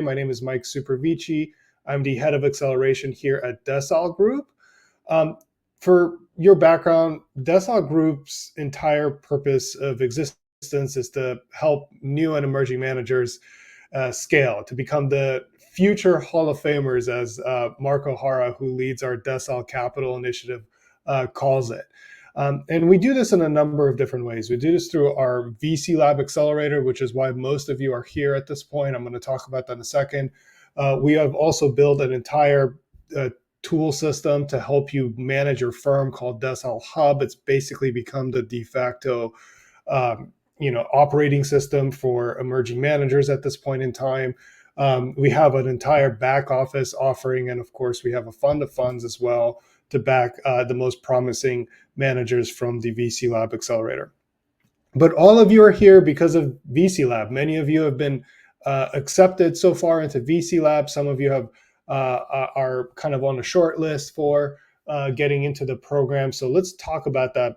My name is Mike Supervici. I'm the head of acceleration here at Desal Group. Um, for your background, Desal Group's entire purpose of existence is to help new and emerging managers scale to become the future Hall of Famers, as Mark O'Hara, who leads our Desal Capital Initiative, calls it. And we do this in a number of different ways. We do this through our VC Lab Accelerator, which is why most of you are here at this point. I'm going to talk about that in a second. We have also built an entire tool system to help you manage your firm called Desal Hub. It's basically become the de facto operating system for emerging managers at this point in time. We have an entire back office offering, and of course, we have a fund of funds as well to back the most promising managers from the VC Lab Accelerator. But all of you are here because of VC Lab. Many of you have been accepted so far into VC Lab. Some of you have are kind of on a short list for getting into the program. So let's talk about that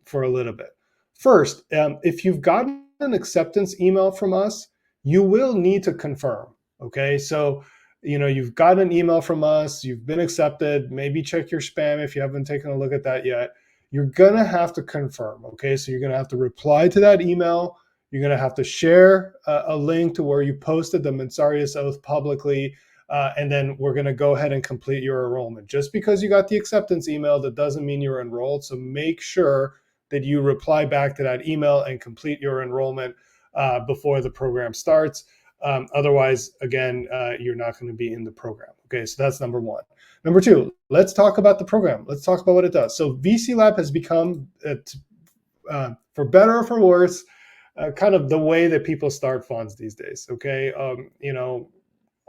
for a little bit. First, if you've gotten an acceptance email from us, you will need to confirm. Okay, so you've gotten an email from us, you've been accepted. Maybe check your spam if you haven't taken a look at that yet. You're gonna have to confirm. Okay, so you're gonna have to reply to that email. You're gonna have to share a link to where you posted the Mensarius Oath publicly. And then we're going to go ahead and complete your enrollment. Just because you got the acceptance email, that doesn't mean you're enrolled. So make sure that you reply back to that email and complete your enrollment before the program starts. Otherwise, again, you're not going to be in the program. Okay, so that's number one. Number two, let's talk about the program. Let's talk about what it does. So VC Lab has become, for better or for worse, kind of the way that people start funds these days. Okay,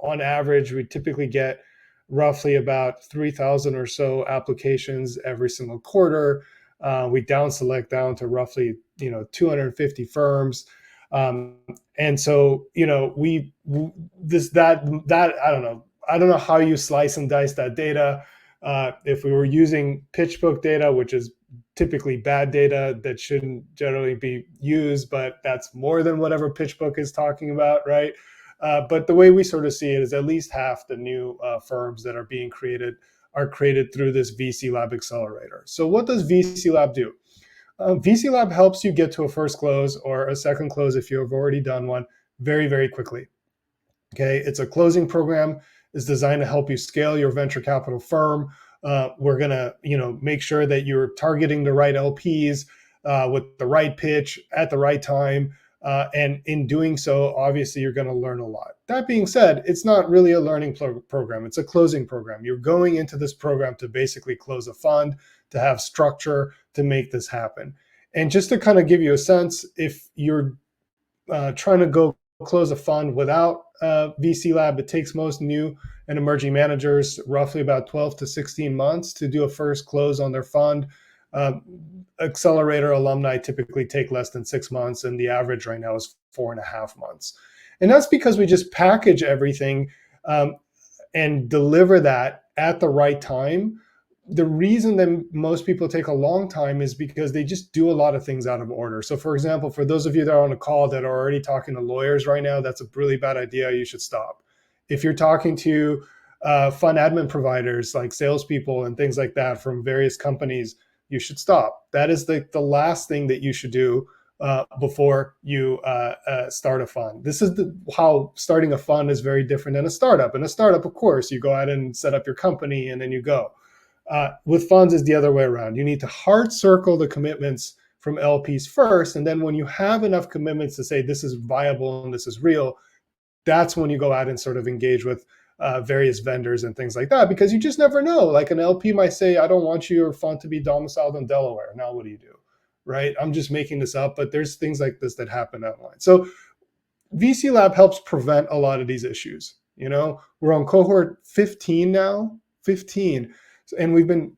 on average, we typically get roughly about 3,000 or so applications every single quarter. We down select down to roughly 250 firms, and so I don't know how you slice and dice that data. If we were using PitchBook data, which is typically bad data that shouldn't generally be used, but that's more than whatever PitchBook is talking about, right? But the way we sort of see it is at least half the new firms that are being created are created through this VC Lab Accelerator. So what does VC Lab do? VC Lab helps you get to a first close or a second close if you have already done one very, very quickly. Okay, it's a closing program. It's designed to help you scale your venture capital firm. We're gonna, make sure that you're targeting the right LPs with the right pitch at the right time. And in doing so, obviously, you're going to learn a lot. That being said, it's not really a learning program. It's a closing program. You're going into this program to basically close a fund, to have structure, to make this happen. And just to kind of give you a sense, if you're trying to go close a fund without VC Lab, it takes most new and emerging managers roughly about 12 to 16 months to do a first close on their fund. Accelerator alumni typically take less than 6 months, and the average right now is 4.5 months. And that's because we just package everything and deliver that at the right time. The reason that most people take a long time is because they just do a lot of things out of order. So for example, for those of you that are on a call that are already talking to lawyers right now, that's a really bad idea. You should stop. If you're talking to fund admin providers like salespeople and things like that from various companies, you should stop. That is the last thing that you should do before you start a fund. This is how starting a fund is very different than a startup. In a startup, of course, you go out and set up your company and then you go. With funds, is the other way around. You need to hard circle the commitments from LPs first. And then when you have enough commitments to say this is viable and this is real, that's when you go out and sort of engage with various vendors and things like that, because you just never know. Like an LP might say, I don't want your fund to be domiciled in Delaware. Now what do you do? Right? I'm just making this up, but there's things like this that happen online. So VC Lab helps prevent a lot of these issues. We're on cohort 15 now, 15. And we've been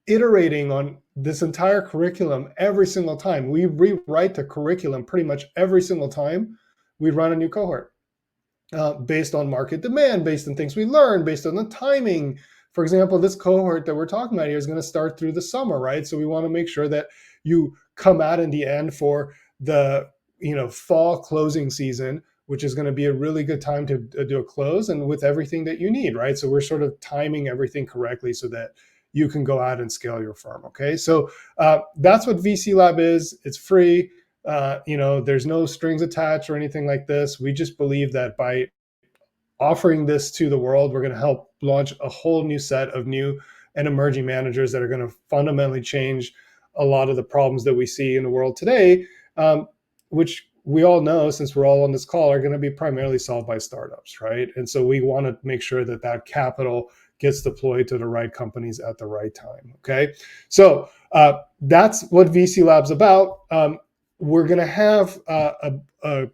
iterating on this entire curriculum every single time. We rewrite the curriculum pretty much every single time we run a new cohort. Based on market demand, based on things we learn, based on the timing. For example, this cohort that we're talking about here is going to start through the summer, right? So we want to make sure that you come out in the end for the fall closing season which is going to be a really good time to do a close and with everything that you need, right? So we're sort of timing everything correctly so that you can go out and scale your firm. Okay, so that's what VC Lab is. It's free. There's no strings attached or anything like this. We just believe that by offering this to the world, we're going to help launch a whole new set of new and emerging managers that are going to fundamentally change a lot of the problems that we see in the world today, which we all know, since we're all on this call, are going to be primarily solved by startups, right? And so we want to make sure that that capital gets deployed to the right companies at the right time. Okay, so that's what VC Lab's about. We're going to have a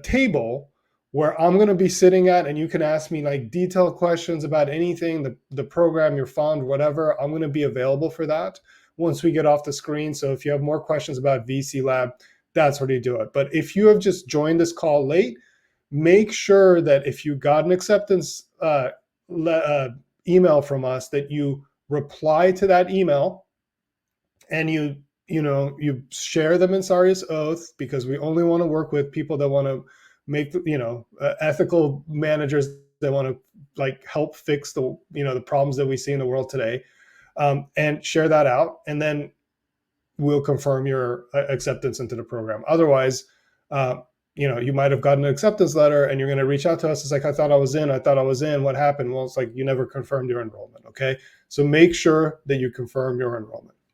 table where I'm going to be sitting at, and you can ask me like detailed questions about anything, the program, your fund, whatever. I'm going to be available for that once we get off the screen. So if you have more questions about VC Lab, that's where you do it. But if you have just joined this call late, make sure that if you got an acceptance email from us, that you reply to that email and you share the Mensarius oath, because we only want to work with people that want to make ethical managers that want to like help fix the problems that we see in the world today, and share that out, and then we'll confirm your acceptance into the program. Otherwise, you might have gotten an acceptance letter and you're going to reach out to us. It's like, I thought I was in. What happened? Well, it's like you never confirmed your enrollment. Okay, so make sure that you confirm your enrollment.